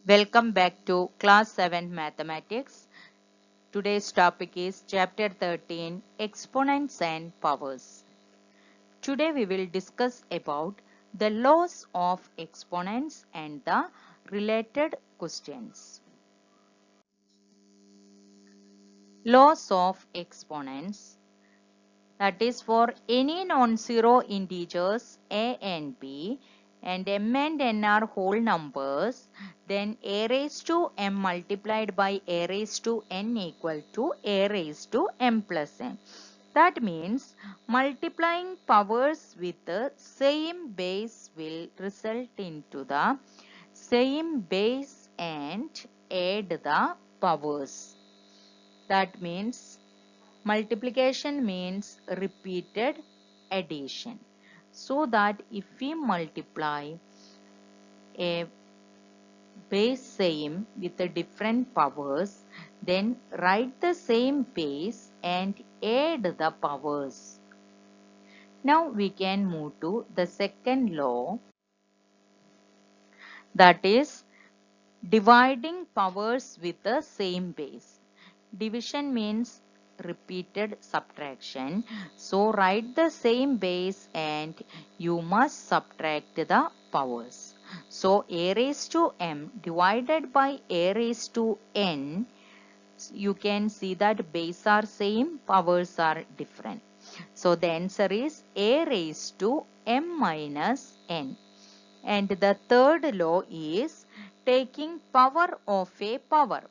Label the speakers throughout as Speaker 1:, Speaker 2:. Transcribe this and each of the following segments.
Speaker 1: Welcome back to Class 7 Mathematics. Today's topic is Chapter 13 Exponents and Powers. Today we will discuss about the laws of exponents and the related questions. Laws of exponents, that is for any non-zero integers a and b and m and n are whole numbers, then a raised to m multiplied by a raised to n equal to a raised to m plus n. That means multiplying powers with the same base will result into the same base and add the powers. That means multiplication means repeated addition. So that if we multiply a base same with the different powers, then write the same base and add the powers. Now we can move to the second law, that is dividing powers with the same base. Division means repeated subtraction. So write the same base and you must subtract the powers. So a raised to m divided by a raised to n, you can see that base are same, powers are different. So the answer is a raised to m minus n. And the third law is taking power of a power.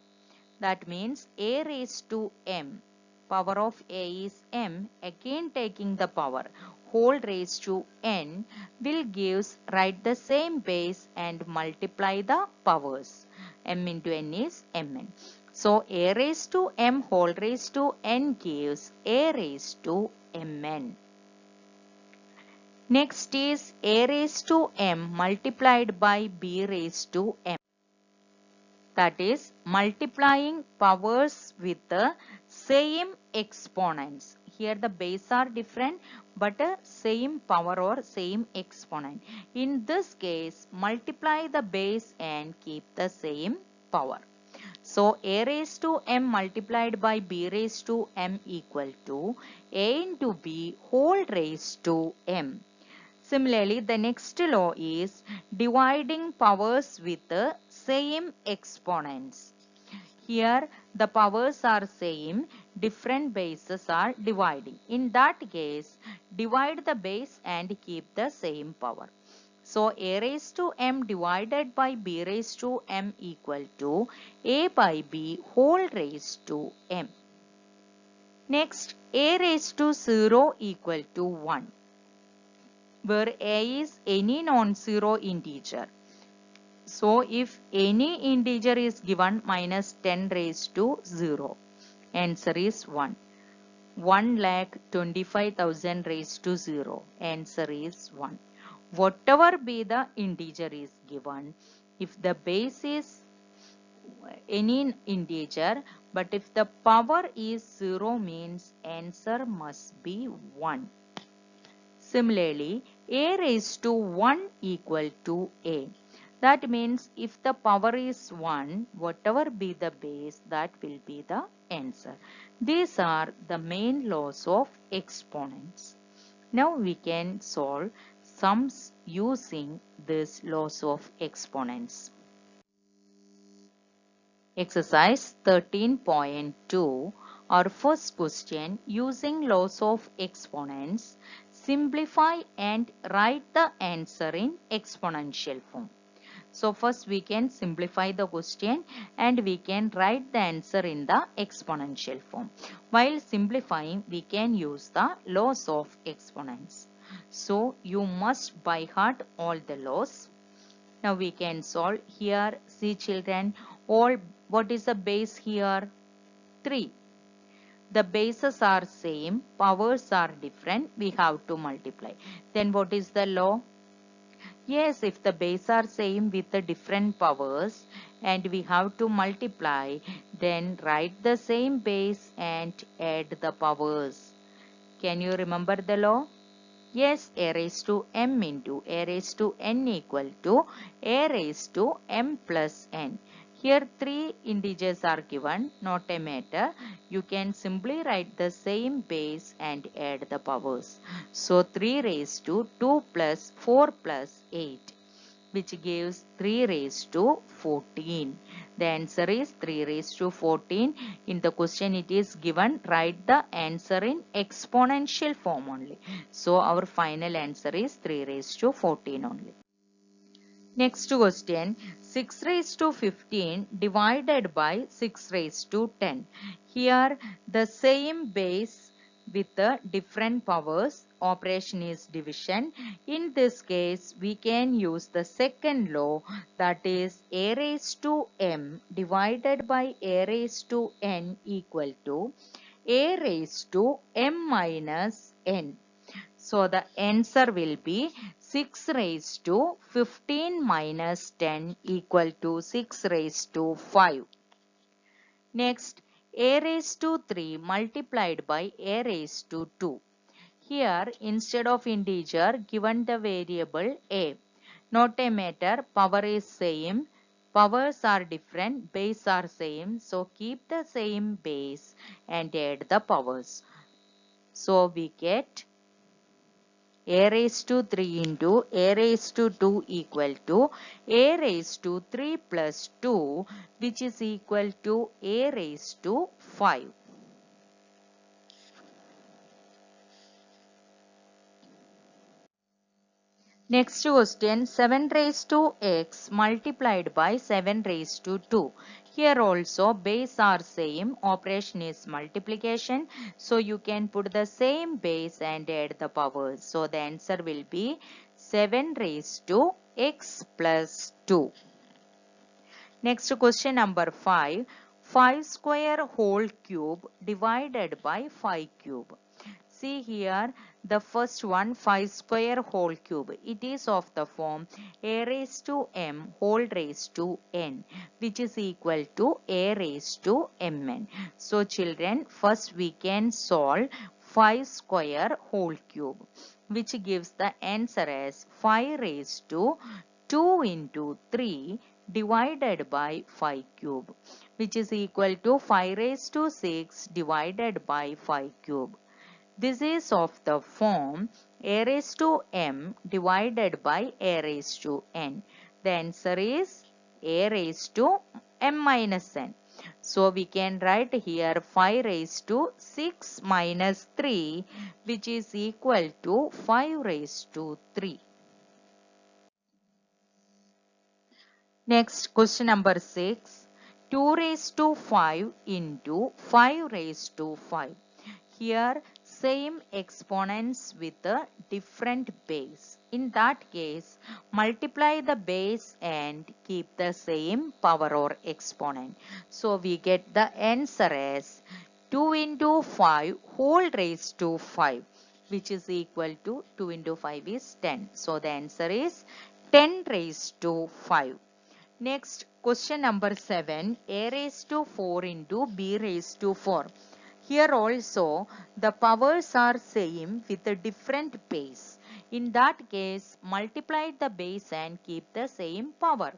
Speaker 1: That means a raised to m. Power of a is m. Again taking the power whole raised to n will gives write the same base and multiply the powers. M into n is mn. So a raised to m whole raised to n gives a raised to mn. Next is a raised to m multiplied by b raised to m. That is multiplying powers with the same exponents. Here the base are different but same power or same exponent. In this case, multiply the base and keep the same power. So a raised to m multiplied by b raised to m equal to a into b whole raised to m. Similarly, the next law is dividing powers with the same exponents. Here the powers are same, different bases are dividing. In that case, divide the base and keep the same power. So a raised to m divided by b raised to m equal to a by b whole raised to m. Next, a raised to 0 equal to 1, where a is any non-zero integer. So if any integer is given minus 10 raised to 0, answer is 1. 1,25,000 raised to 0, answer is 1. Whatever be the integer is given, if the base is any integer, but if the power is 0 means answer must be 1. Similarly, a raised to 1 equal to a. That means if the power is 1, whatever be the base, that will be the answer. These are the main laws of exponents. Now we can solve sums using these laws of exponents. Exercise 13.2. Our first question, using laws of exponents, simplify and write the answer in exponential form. So first we can simplify the question and we can write the answer in the exponential form. While simplifying, we can use the laws of exponents. So you must by heart all the laws. Now we can solve. Here, see children, all what is the base here? 3. The bases are same, powers are different, we have to multiply. Then what is the law? Yes, if the base are same with the different powers and we have to multiply, then write the same base and add the powers. Can you remember the law? Yes, a raised to m into a raised to n equal to a raised to m plus n. Here three integers are given, not a matter. You can simply write the same base and add the powers. So 3 raised to 2 plus 4 plus 8, which gives 3 raised to 14. The answer is 3 raised to 14. In the question it is given, write the answer in exponential form only. So our final answer is 3 raised to 14 only. Next question, 6 raised to 15 divided by 6 raised to 10. Here the same base with the different powers, operation is division. In this case we can use the second law, that is a raised to m divided by a raised to n equal to a raised to m minus n. So the answer will be 6 raised to 15 minus 10 equal to 6 raised to 5. Next, a raised to 3 multiplied by a raised to 2. Here, instead of integer, given the variable a. Not a matter, power is same. Powers are different, base are same. So keep the same base and add the powers. So we get a raised to 3 into a raised to 2 equal to a raised to 3 plus 2, which is equal to a raised to 5. Next question, 7 raised to x multiplied by 7 raised to 2. Here also base are same, operation is multiplication. So you can put the same base and add the powers. So the answer will be 7 raised to x plus 2. Next question number 5. 5 square whole cube divided by 5 cube. See here the first one, 5 square whole cube. It is of the form a raised to m whole raised to n, which is equal to a raised to mn. So children, first we can solve 5 square whole cube, which gives the answer as 5 raised to 2 into 3 divided by 5 cube, which is equal to 5 raised to 6 divided by 5 cube. This is of the form a raised to m divided by a raised to n. The answer is a raised to m minus n. So we can write here 5 raised to 6 minus 3, which is equal to 5 raised to 3. Next, question number 6. 2 raised to 5 into 5 raised to 5. Here, same exponents with a different base. In that case, multiply the base and keep the same power or exponent. So, we get the answer as 2 into 5 whole raised to 5, which is equal to 2 into 5 is 10. So, the answer is 10 raised to 5. Next, question number 7, a raised to 4 into b raised to 4. Here also, the powers are same with a different base. In that case, multiply the base and keep the same power.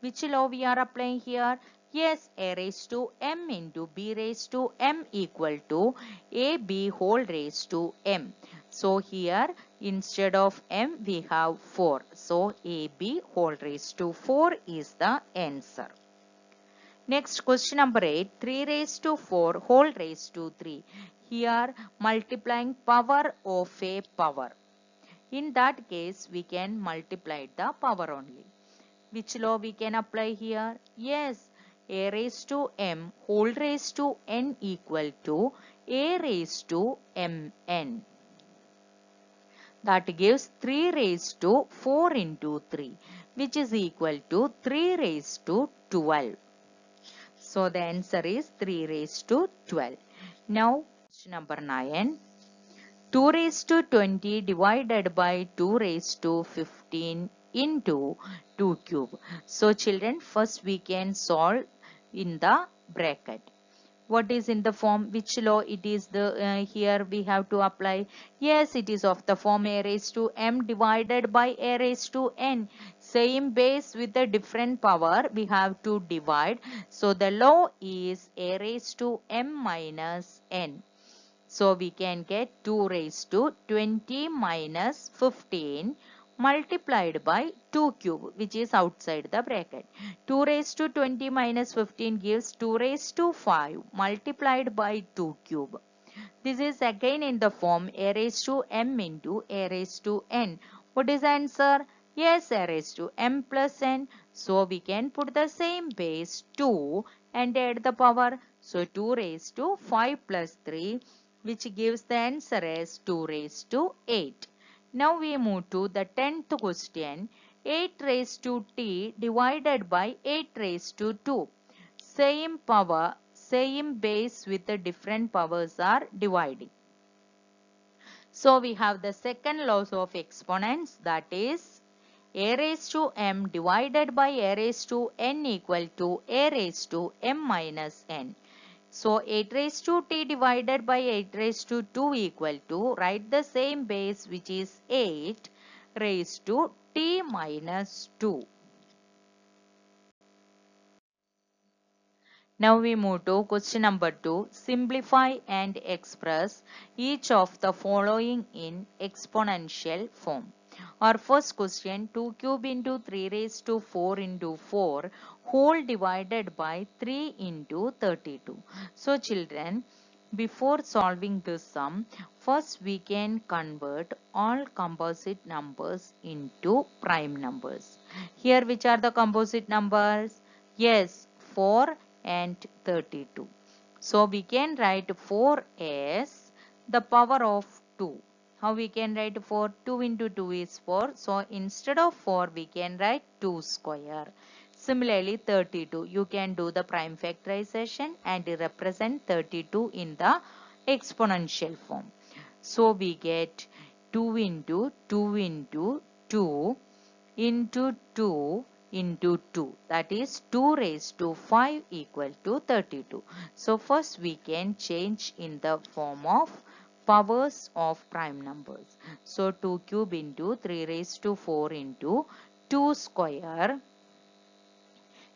Speaker 1: Which law we are applying here? Yes, a raised to m into b raised to m equal to ab whole raised to m. So here instead of m we have 4. So ab whole raised to 4 is the answer. Next question number 8, 3 raised to 4 whole raised to 3. Here multiplying power of a power. In that case we can multiply the power only. Which law we can apply here? Yes, a raised to m whole raised to n equal to a raised to mn. That gives 3 raised to 4 into 3, which is equal to 3 raised to 12. So the answer is 3 raised to 12. Now question number 9. 2 raised to 20 divided by 2 raised to 15 into 2 cube. So children, first we can solve in the bracket. what is in the form, which law it is the here we have to apply? Yes, it is of the form a raised to m divided by a raised to n. Same base with a different power we have to divide. So the law is a raised to m minus n. So we can get 2 raised to 20 minus 15 multiplied by 2 cube, which is outside the bracket. 2 raised to 20 minus 15 gives 2 raised to 5 multiplied by 2 cube. This is again in the form a raised to m into a raised to n. What is the answer? Yes, a raised to m plus n. So we can put the same base 2 and add the power. So 2 raised to 5 plus 3, which gives the answer as 2 raised to 8. Now we move to the 10th question. 8 raised to t divided by 8 raised to 2. Same power, same base with the different powers are dividing. So we have the second laws of exponents, that is a raised to m divided by a raised to n equal to a raised to m minus n. So 8 raised to t divided by 8 raised to 2 equal to, write the same base, which is 8 raised to t minus 2. Now we move to question number 2. Simplify and express each of the following in exponential form. Our first question, 2 cube into 3 raised to 4 into 4 whole divided by 3 into 32. So children, before solving this sum, first we can convert all composite numbers into prime numbers. Here which are the composite numbers? Yes, 4 and 32. So we can write 4 as the power of 2. How we can write 4? 2 into 2 is 4. So instead of 4 we can write 2 square. Similarly 32. You can do the prime factorization and represent 32 in the exponential form. So we get 2 into 2 into 2 into 2 into 2, that is 2 raised to 5 equal to 32. So first we can change in the form of powers of prime numbers. So 2 cube into 3 raised to 4 into 2 square.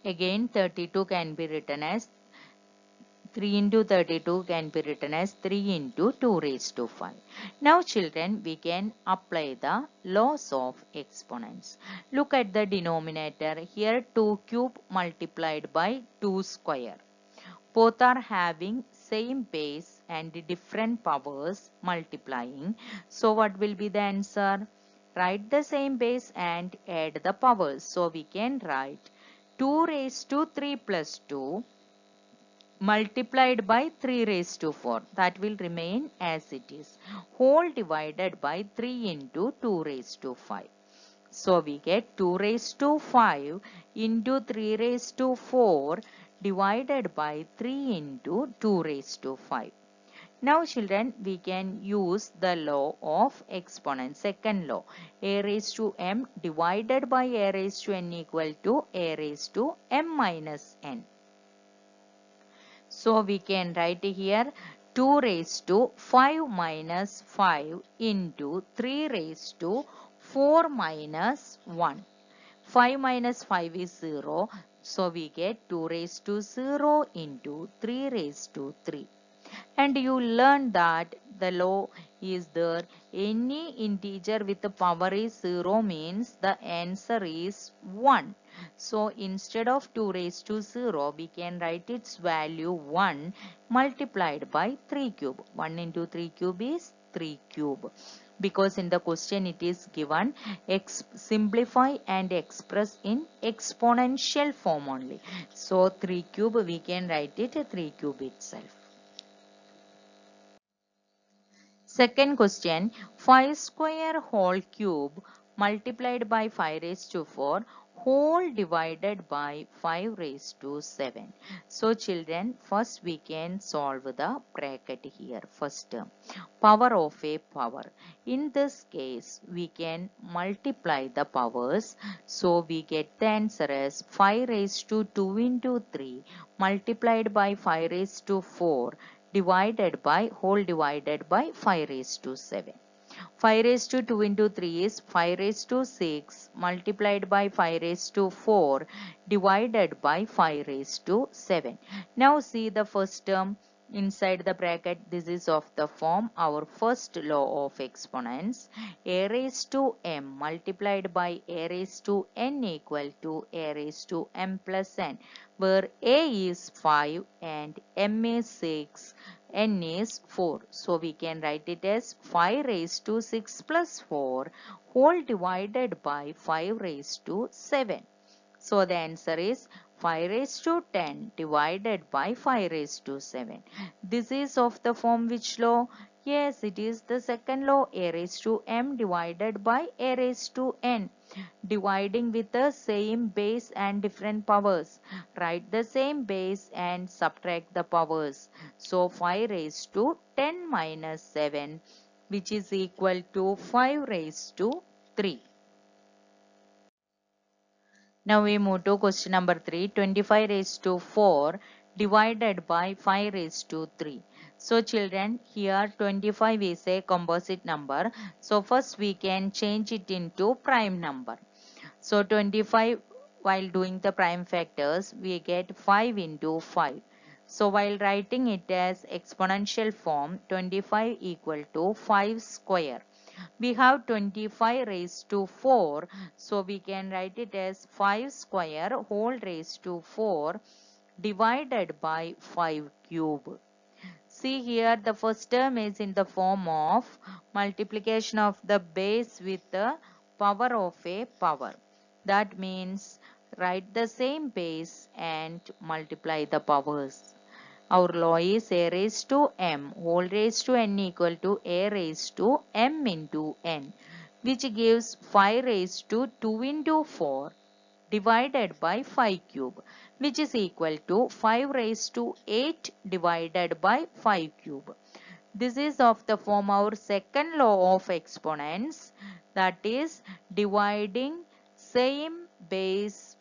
Speaker 1: Again 32 can be written as 3 into 32 can be written as 3 into 2 raised to 5. Now children, we can apply the laws of exponents. Look at the denominator. Here 2 cube multiplied by 2 square. Both are having same base and different powers multiplying. So what will be the answer? Write the same base and add the powers. So we can write 2 raised to 3 plus 2 multiplied by 3 raised to 4, that will remain as it is, whole divided by 3 into 2 raised to 5. So we get 2 raised to 5 into 3 raised to 4 divided by 3 into 2 raised to 5. Now children, we can use the law of exponent, second law, a raised to m divided by a raised to n equal to a raised to m minus n. So we can write here 2 raised to 5 minus 5 into 3 raised to 4 minus 1. 5 minus 5 is 0. So we get 2 raised to 0 into 3 raised to 3. And you learn that the law is there. Any integer with the power is 0 means the answer is 1. So instead of 2 raised to 0, we can write its value 1 multiplied by 3 cube. 1 into 3 cube is 3 cube. Because in the question it is given simplify and express in exponential form only. So 3 cube we can write it 3 cube itself. Second question, 5 square whole cube multiplied by 5 raised to 4 whole divided by 5 raised to 7. So children, first we can solve the bracket here. First term, power of a power. In this case, we can multiply the powers. So we get the answer as 5 raised to 2 into 3 multiplied by 5 raised to 4 divided by whole divided by 5 raised to 7. 5 raised to 2 into 3 is 5 raised to 6 multiplied by 5 raised to 4 divided by 5 raised to 7. Now see the first term inside the bracket. This is of the form our first law of exponents. A raised to m multiplied by a raised to n equal to a raised to m plus n, where a is 5 and m is 6. N is 4. So we can write it as 5 raised to 6 plus 4 whole divided by 5 raised to 7. So the answer is 5 raised to 10 divided by 5 raised to 7. This is of the form which law? Yes, it is the second law, a raised to m divided by a raised to n. Dividing with the same base and different powers. Write the same base and subtract the powers. So 5 raised to 10 minus 7, which is equal to 5 raised to 3. Now we move to question number 3. 25 raised to 4 divided by 5 raised to 3. So children, here 25 is a composite number. So first we can change it into prime number. So 25, while doing the prime factors, we get 5 into 5. So while writing it as exponential form, 25 equal to 5 square. We have 25 raised to 4. So we can write it as 5 square whole raised to 4 divided by 5 cube. See here, the first term is in the form of multiplication of the base with the power of a power. That means write the same base and multiply the powers. Our law is a raised to m whole raised to n equal to a raised to m into n, which gives 5 raised to 2 into 4 divided by 5 cube, which is equal to 5 raised to 8 divided by 5 cube. This is of the form our second law of exponents, that is dividing same base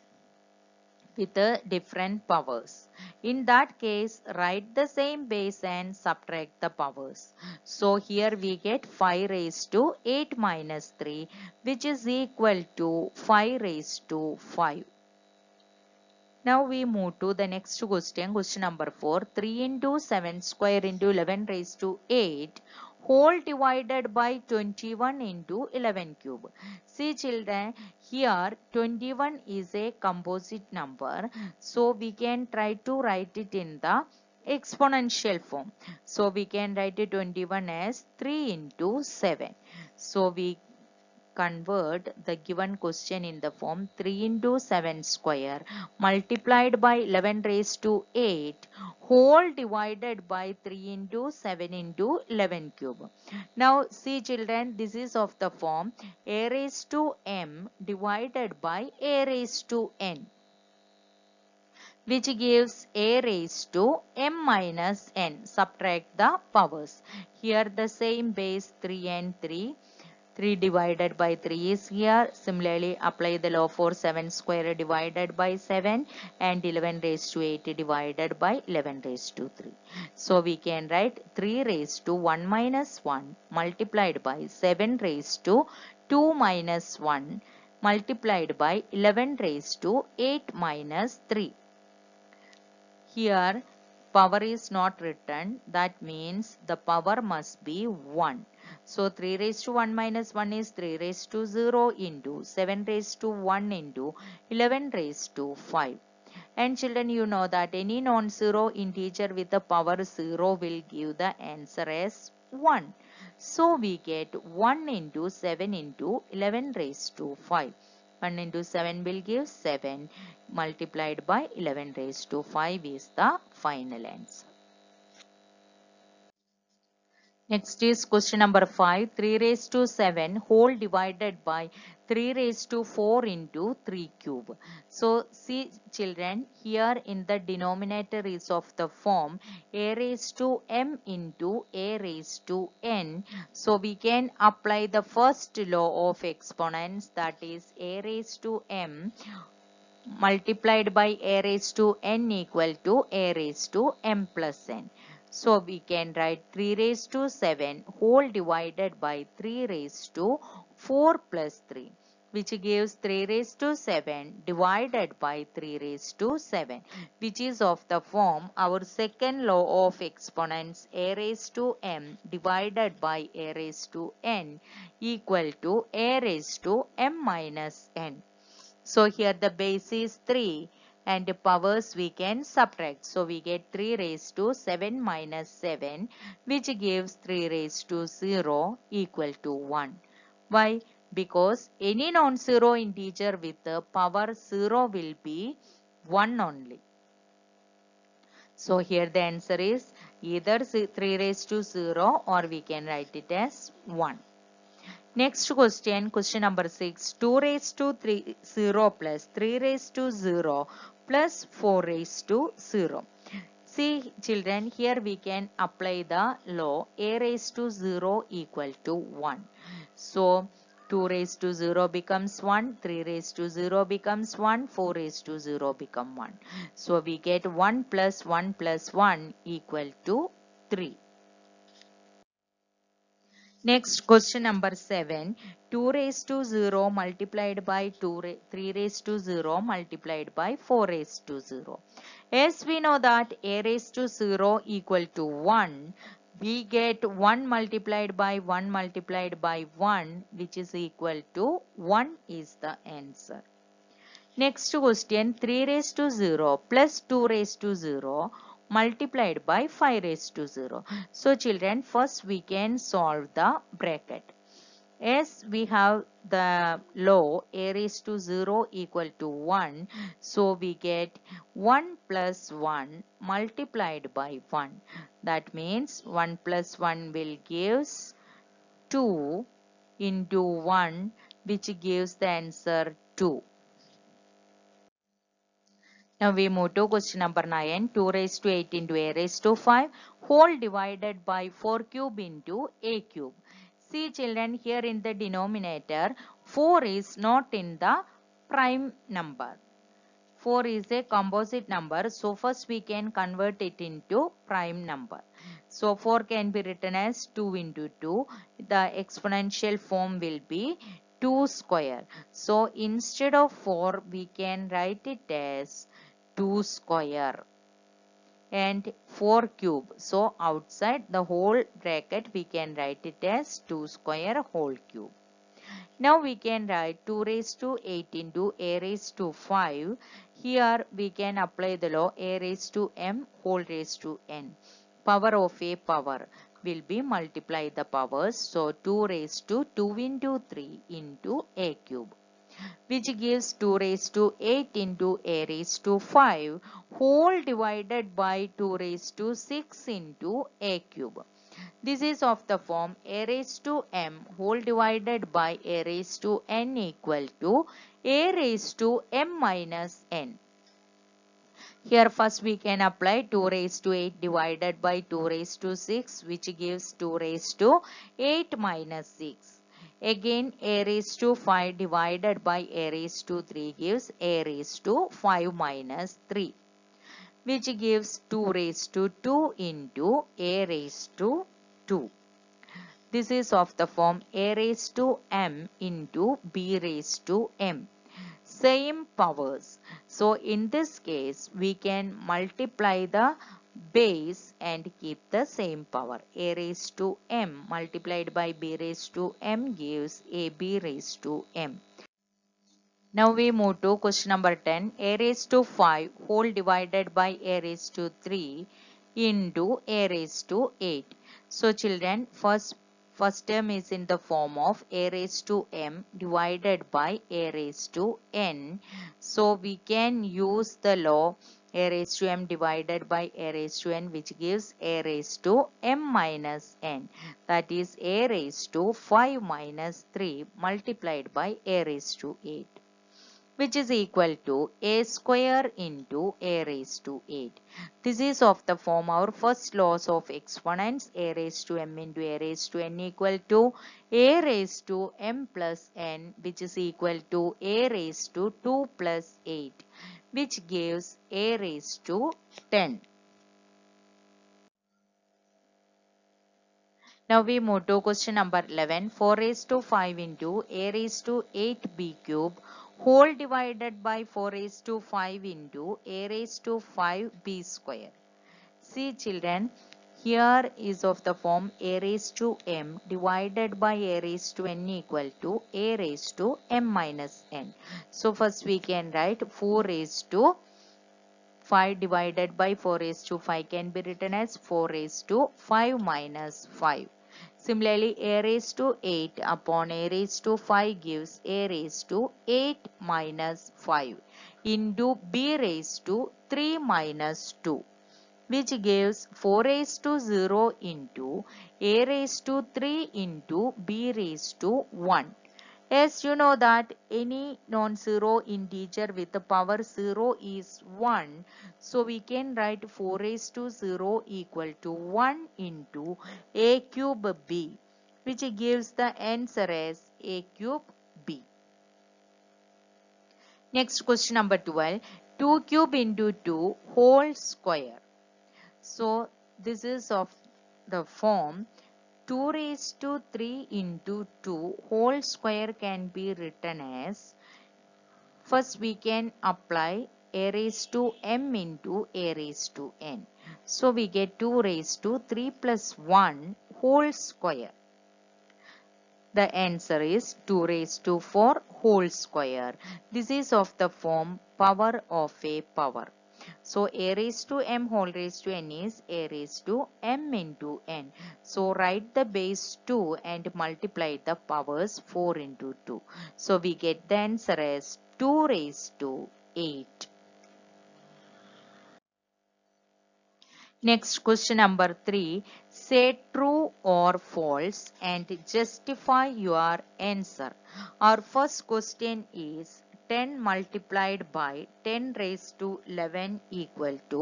Speaker 1: with the different powers. In that case, write the same base and subtract the powers. So here we get 5 raised to 8 minus 3, which is equal to 5 raised to 5. Now we move to the next question, question number 4. 3 into 7 square into 11 raised to 8 whole divided by 21 into 11 cube. See children, here 21 is a composite number. So we can try to write it in the exponential form. So we can write it 21 as 3 into 7. So we convert the given question in the form 3 into 7 square multiplied by 11 raised to 8 whole divided by 3 into 7 into 11 cube. Now see children, this is of the form a raised to m divided by a raised to n, which gives a raised to m minus n. Subtract the powers. Here the same base 3 and 3. 3 divided by 3 is here. Similarly, apply the law for 7 square divided by 7 and 11 raised to 8 divided by 11 raised to 3. So we can write 3 raised to 1 minus 1 multiplied by 7 raised to 2 minus 1 multiplied by 11 raised to 8 minus 3. Here power is not written. That means the power must be 1. So 3 raised to 1 minus 1 is 3 raised to 0 into 7 raised to 1 into 11 raised to 5. And children, you know that any non-zero integer with the power 0 will give the answer as 1. So we get 1 into 7 into 11 raised to 5. 1 into 7 will give 7 multiplied by 11 raised to 5 is the final answer. Next is question number 5. 3 raised to 7 whole divided by 3 raised to 4 into 3 cube. So see children, here in the denominator is of the form a raised to m into a raised to n. So we can apply the first law of exponents, that is a raised to m multiplied by a raised to n equal to a raised to m plus n. So we can write 3 raised to 7 whole divided by 3 raised to 4 plus 3, which gives 3 raised to 7 divided by 3 raised to 7, which is of the form our second law of exponents a raised to m divided by a raised to n equal to a raised to m minus n. So here the base is 3 and the powers we can subtract. So we get 3 raised to 7 minus 7, which gives 3 raised to 0 equal to 1. Why? Because any non-zero integer with the power 0 will be 1 only. So here the answer is either 3 raised to 0 or we can write it as 1. Next question, question number 6. 2 raised to 0 plus 3 raised to 0 plus 4 raised to 0. See children, here we can apply the law a raised to 0 equal to 1. So 2 raised to 0 becomes 1, 3 raised to 0 becomes 1, 4 raised to 0 become 1. So we get 1 plus 1 plus 1 equal to 3. Next question number 7. 2 raised to 0 multiplied by 3 raised to 0 multiplied by 4 raised to 0. As we know that a raised to 0 equal to 1, we get 1 multiplied by 1 multiplied by 1, which is equal to 1 is the answer. Next question, 3 raised to 0 plus 2 raised to 0 multiplied by 5 raised to 0. So children, first we can solve the bracket. As we have the law a raised to 0 equal to 1, so we get 1 plus 1 multiplied by 1. That means 1 plus 1 will gives 2 into 1, which gives the answer 2. Now we move to question number 9. 2 raised to 8 into a raised to 5 whole divided by 4 cube into a cube. See children, here in the denominator 4 is not in the prime number. 4 is a composite number. So first we can convert it into prime number. So 4 can be written as 2 into 2. The exponential form will be 2 square. So instead of 4 we can write it as 2 square and 4 cube. So outside the whole bracket we can write it as 2 square whole cube. Now we can write 2 raised to 8 into a raised to 5. Here we can apply the law a raised to m whole raised to n. Power of a power will be multiply the powers. So 2 raised to 2 into 3 into a cube, which gives 2 raised to 8 into a raised to 5 whole divided by 2 raised to 6 into a cube. This is of the form a raised to m whole divided by a raised to n equal to a raised to m minus n. Here first we can apply 2 raised to 8 divided by 2 raised to 6, which gives 2 raised to 8 minus 6. Again a raised to 5 divided by a raised to 3 gives a raised to 5 minus 3, which gives 2 raised to 2 into a raised to 2. This is of the form a raised to m into b raised to m. Same powers. So in this case we can multiply the base and keep the same power. A raised to m multiplied by b raised to m gives ab raised to m. Now we move to question number 10. A raised to 5 whole divided by a raised to 3 into a raised to 8. So children, first term is in the form of a raised to m divided by a raised to n. So we can use the law a raised to m divided by a raised to n, which gives a raised to m minus n. That is a raised to 5 minus 3 multiplied by a raised to 8, which is equal to a square into a raised to 8. This is of the form our first laws of exponents, a raised to m into a raised to n equal to a raised to m plus n, which is equal to a raised to 2 plus 8, which gives a raised to 10. Now we move to question number 11. 4 raised to 5 into a raised to 8b cube whole divided by 4 raised to 5 into a raised to 5b square. See children, here is of the form a raised to m divided by a raised to n equal to a raised to m minus n. So first we can write 4 raised to 5 divided by 4 raised to 5 can be written as 4 raised to 5 minus 5. Similarly, a raised to 8 upon a raised to 5 gives a raised to 8 minus 5 into b raised to 3 minus 2, which gives 4 raised to 0 into a raised to 3 into b raised to 1. Yes, you know that any non-zero integer with the power 0 is 1. So we can write 4 raised to 0 equal to 1 into a cube b, which gives the answer as a cube b. Next question number 12. 2 cube into 2 whole square. So this is of the form 2 raised to 3 into 2 whole square can be written as, first we can apply a raised to m into a raised to n. So we get 2 raised to 3 plus 1 whole square. The answer is 2 raised to 4 whole square. This is of the form power of a power. So a raised to m whole raised to n is a raised to m into n. So write the base 2 and multiply the powers 4 into 2. So we get the answer as 2 raised to 8. Next question number 3. Say true or false and justify your answer. Our first question is 10 multiplied by 10 raised to 11 equal to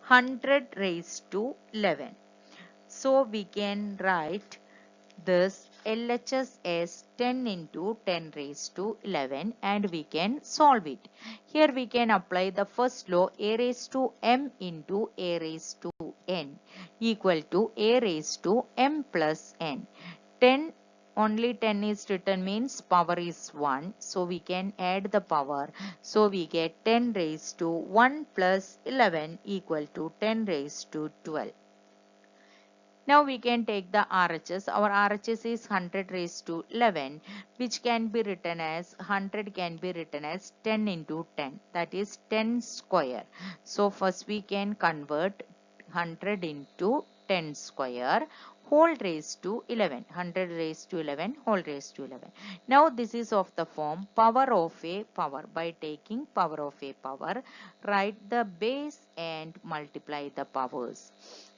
Speaker 1: 100 raised to 11. So we can write this LHS as 10 into 10 raised to 11 and we can solve it. Here we can apply the first law, a raised to m into a raised to n equal to a raised to m plus n. 10 only 10 is written means power is 1. So we can add the power. So we get 10 raised to 1 plus 11 equal to 10 raised to 12. Now we can take the RHS. Our RHS is 100 raised to 11, which can be written as 100 can be written as 10 into 10. That is 10 square. So first we can convert 100 into 10 square whole raised to 11. 100 raised to 11 whole raised to 11. Now this is of the form power of a power. By taking power of a power, write the base and multiply the powers.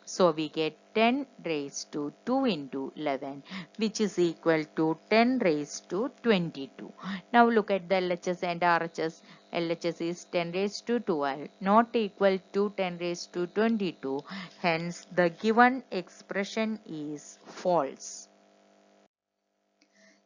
Speaker 1: So we get 10 raised to 2 into 11, which is equal to 10 raised to 22. Now look at the LHS and RHS. LHS is 10 raised to 12, not equal to 10 raised to 22. Hence the given expression is false.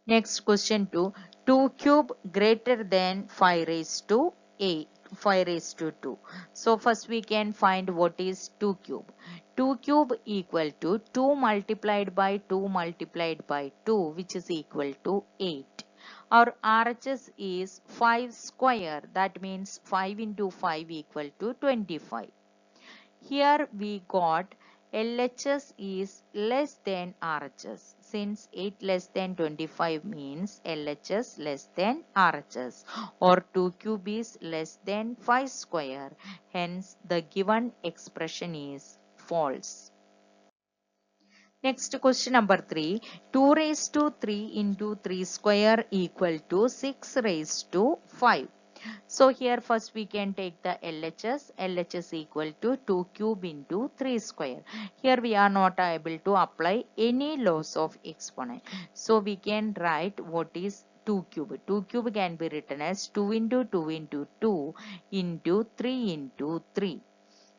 Speaker 1: Next question 2. 2 cube greater than 5 raised to 8. 5 raised to 2. So first we can find what is 2 cube. 2 cube equal to 2 multiplied by 2 multiplied by 2, which is equal to 8. Our RHS is 5 square. That means 5 into 5 equal to 25. Here we got LHS is less than RHS. Since 8 less than 25 means LHS less than RHS, or 2 cube is less than 5 square. Hence the given expression is false. Next question number 3. 2 raised to 3 into 3 square equal to 6 raised to 5. So here first we can take the LHS. LHS equal to 2 cube into 3 square. Here we are not able to apply any laws of exponent. So we can write what is 2 cube. 2 cube can be written as 2 into 2 into 2 into 3 into 3,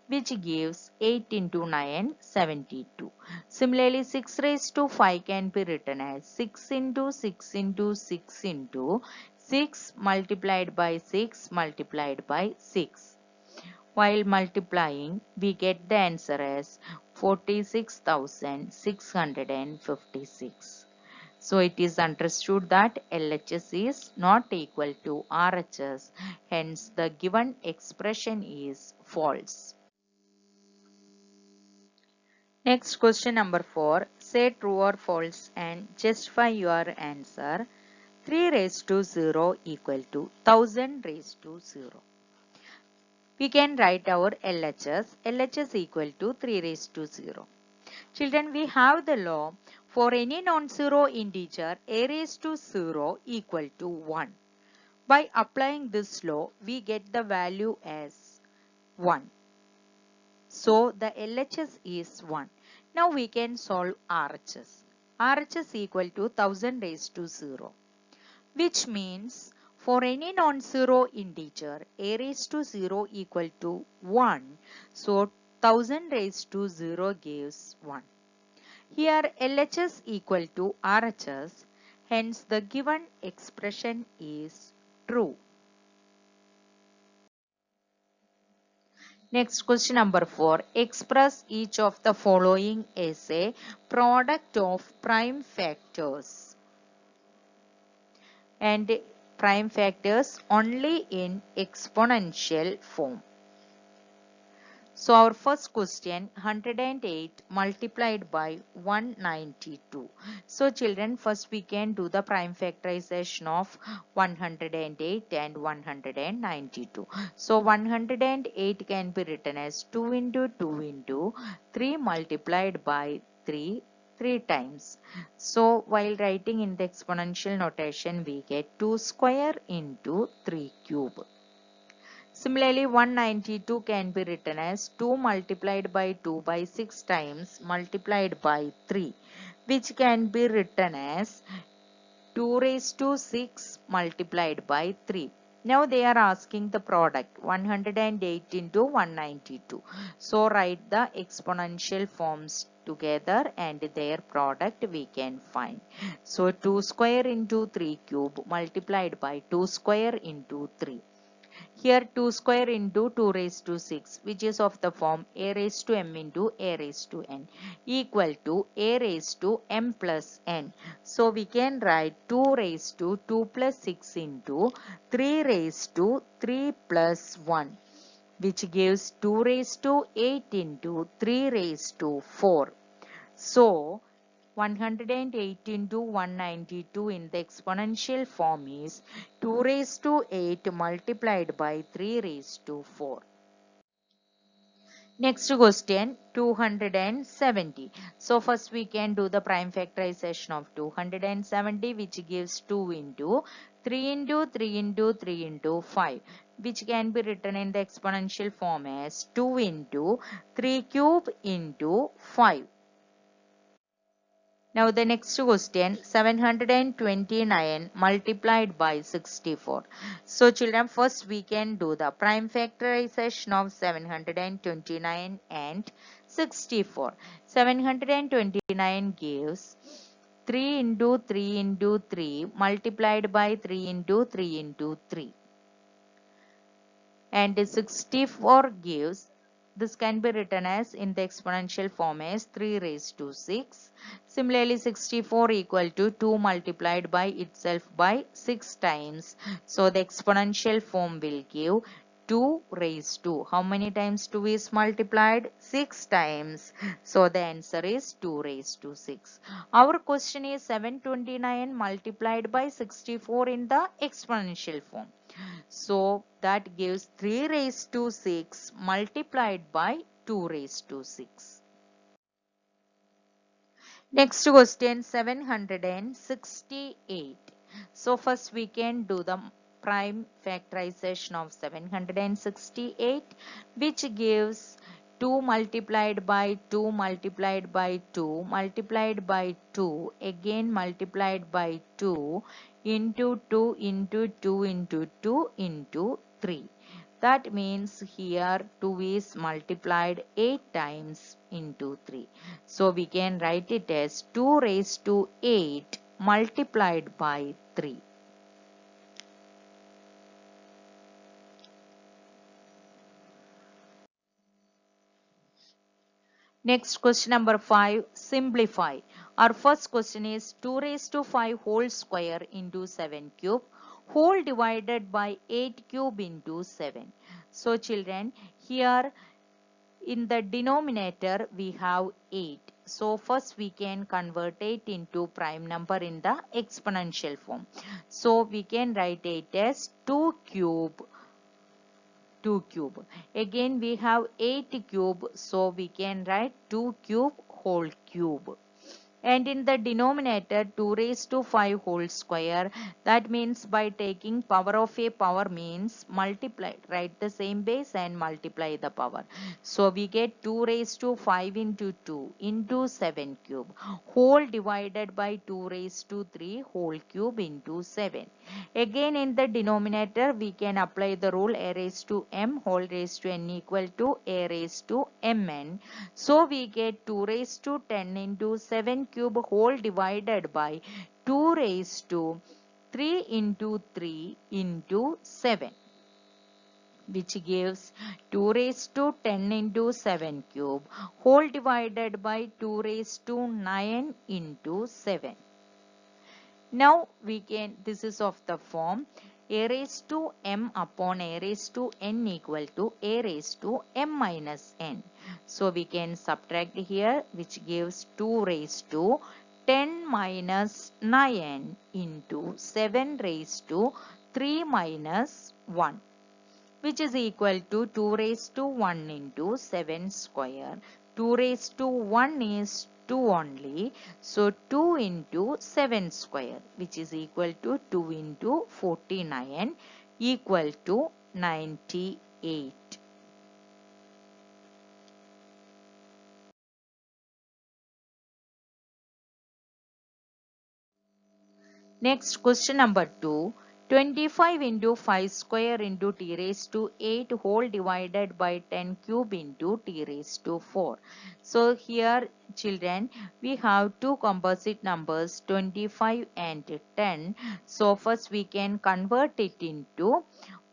Speaker 1: which gives 8 into 9, 72. Similarly, 6 raised to 5 can be written as 6 into 6 into 6 into 6 multiplied by 6 multiplied by 6. While multiplying, we get the answer as 46,656. So it is understood that LHS is not equal to RHS, hence the given expression is false. Next, question number 4. Say true or false and justify your answer. 3 raised to 0 equal to 1000 raised to 0. We can write our LHS. LHS equal to 3 raised to 0. Children, we have the law for any non-zero integer a raised to 0 equal to 1. By applying this law, we get the value as 1. So the LHS is 1. Now we can solve RHS. RHS equal to 1000 raised to 0, which means for any non-zero integer a raised to 0 equal to 1. So 1000 raised to 0 gives 1. Here LHS equal to RHS, hence the given expression is true. Next, question number 4. Express each of the following as a product of prime factors and prime factors only in exponential form. So our first question, 108 multiplied by 192. So children, first we can do the prime factorization of 108 and 192. So 108 can be written as 2 into 2 into 3 multiplied by 3 times. So while writing in the exponential notation, we get 2 square into 3 cube. Similarly, 192 can be written as 2 multiplied by 2 by 6 times multiplied by 3, which can be written as 2 raised to 6 multiplied by 3. Now they are asking the product 108 into 192. So write the exponential forms together and their product we can find. So 2 square into 3 cube multiplied by 2 square into 3. Here 2 square into 2 raised to 6, which is of the form a raised to m into a raised to n equal to a raised to m plus n. So we can write 2 raised to 2 plus 6 into 3 raised to 3 plus 1, which gives 2 raised to 8 into 3 raised to 4. So 108 into 192 in the exponential form is 2 raised to 8 multiplied by 3 raised to 4. Next question, 270. So first we can do the prime factorization of 270, which gives 2 into 3 into 3 into 3 into 5, which can be written in the exponential form as 2 into 3 cube into 5. Now the next question, 729 multiplied by 64. So children, first we can do the prime factorization of 729 and 64. 729 gives 3 into 3 into 3 multiplied by 3 into 3 into 3. And 64 gives, this can be written as in the exponential form as 3 raised to 6. Similarly, 64 equal to 2 multiplied by itself by 6 times. So the exponential form will give 2 raised to, how many times 2 is multiplied? 6 times. So the answer is 2 raised to 6. Our question is 729 multiplied by 64 in the exponential form. So that gives 3 raised to 6 multiplied by 2 raised to 6. Next question, 768. So first we can do the prime factorization of 768, which gives 2 multiplied by 2 multiplied by 2 multiplied by 2 again multiplied by 2 into 2 into 2 into 2 into 3. That means here 2 is multiplied 8 times into 3. So we can write it as 2 raised to 8 multiplied by 3. Next, question number 5, simplify. Our first question is 2 raised to 5 whole square into 7 cube, whole divided by 8 cube into 7. So children, here in the denominator we have 8. So first we can convert it into prime number in the exponential form. So we can write it as 2 cube 2 cube. Again we have 8 cube, so we can write 2 cube whole cube. And in the denominator 2 raised to 5 whole square, that means by taking power of a power means multiply, write the same base and multiply the power. So we get 2 raised to 5 into 2 into 7 cube, whole divided by 2 raised to 3 whole cube into 7. Again in the denominator we can apply the rule a raised to m whole raised to n equal to a raised to mn. So we get 2 raised to 10 into 7 cube whole divided by 2 raised to 3 into 3 into 7, which gives 2 raised to 10 into 7 cube whole divided by 2 raised to 9 into 7. Now we can, this is of the form a raised to m upon a raised to n equal to a raised to m minus n. So we can subtract here, which gives 2 raised to 10 minus 9 into 7 raised to 3 minus 1, which is equal to 2 raised to 1 into 7 square. 2 raised to 1 is 2 only. So 2 into 7 square, which is equal to 2 into 49 equal to 98. Next, question number 2. 25 into 5 square into t raised to 8 whole divided by 10 cube into t raised to 4. So here children, we have two composite numbers 25 and 10. So first we can convert it into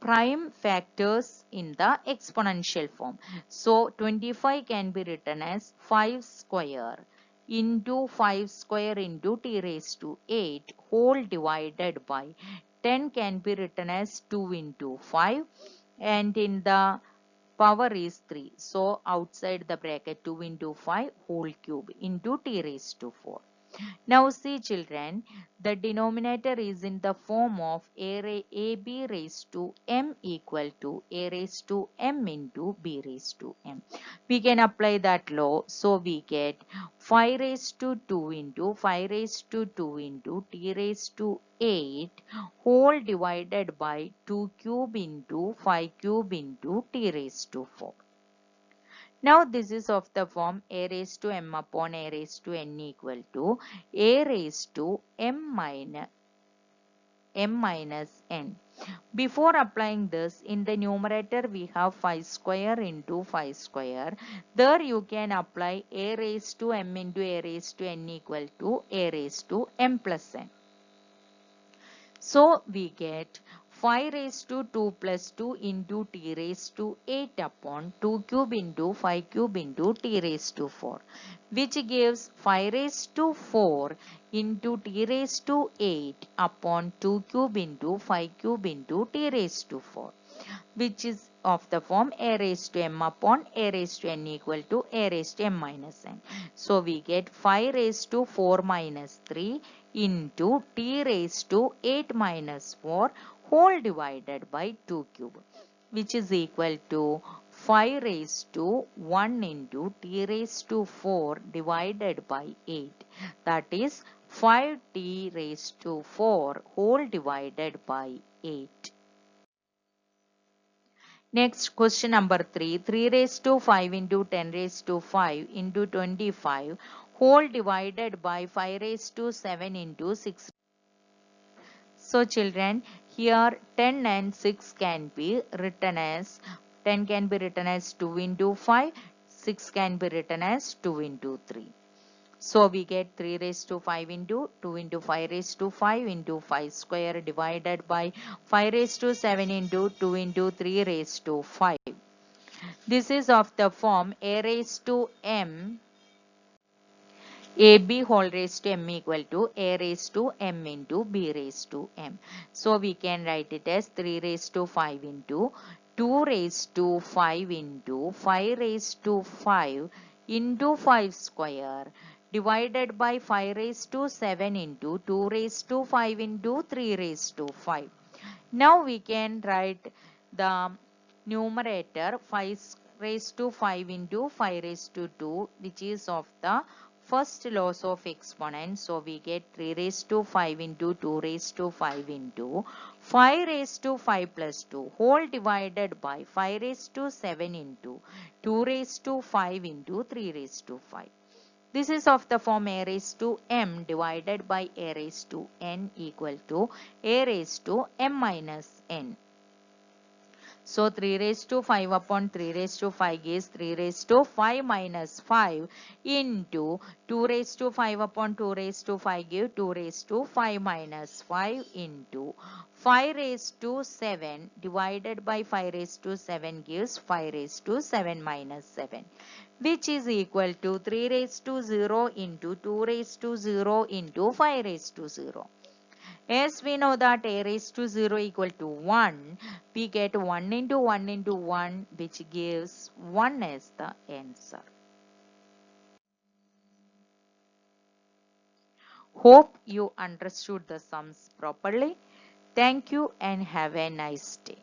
Speaker 1: prime factors in the exponential form. So 25 can be written as 5 square into 5 square into t raised to 8 whole divided by 10 can be written as 2 into 5, and in the power is 3. So outside the bracket 2 into 5 whole cube into t raised to 4. Now see children, the denominator is in the form of ab raised to m equal to a raised to m into b raised to m. We can apply that law. So we get 5 raised to 2 into 5 raised to 2 into t raised to 8 whole divided by 2 cube into 5 cube into t raised to 4. Now this is of the form a raised to m upon a raised to n equal to a raised to m minus n. Before applying this, in the numerator we have 5 square into 5 square. There you can apply a raised to m into a raised to n equal to a raised to m plus n. So we get 5 raised to 2 plus 2 into t raised to 8 upon 2 cube into 5 cube into t raised to 4, which gives 5 raised to 4 into t raised to 8 upon 2 cube into 5 cube into t raised to 4, which is of the form a raised to m upon a raised to n equal to a raised to m minus n. So we get 5 raised to 4 minus 3 into t raised to 8 minus 4 whole divided by 2 cube, which is equal to 5 raised to 1 into t raised to 4 divided by 8. That is 5t raised to 4 whole divided by 8. Next, question number 3. 3 raised to 5 into 10 raised to 5 into 25 whole divided by 5 raised to 7 into 6. So children, here 10 and 6 can be written as 10 can be written as 2 into 5, 6 can be written as 2 into 3. So we get 3 raised to 5 into 2 into 5 raised to 5 into 5 square divided by 5 raised to 7 into 2 into 3 raised to 5. This is of the form a raised to m ab whole raised to m equal to a raised to m into b raised to m. So we can write it as 3 raised to 5 into 2 raised to 5 into 5 raised to 5 into 5 square divided by 5 raised to 7 into 2 raised to 5 into 3 raised to 5. Now we can write the numerator 5 raised to 5 into 5 raised to 2, which is of the first laws of exponent. So we get 3 raised to 5 into 2 raised to 5 into 5 raised to 5 plus 2 whole divided by 5 raised to 7 into 2 raised to 5 into 3 raised to 5. This is of the form a raised to m divided by a raised to n equal to a raised to m minus n. So 3 raised to 5 upon 3 raised to 5 is 3 raised to 5 minus 5 into 2 raised to 5 upon 2 raised to 5 give 2 raised to 5 minus 5 into 5 raised to 7 divided by 5 raised to 7 gives 5 raised to 7 minus 7, which is equal to 3 raised to 0 into 2 raised to 0 into 5 raised to 0. As we know that a raised to 0 equal to 1, we get 1 into 1 into 1, which gives 1 as the answer. Hope you understood the sums properly. Thank you and have a nice day.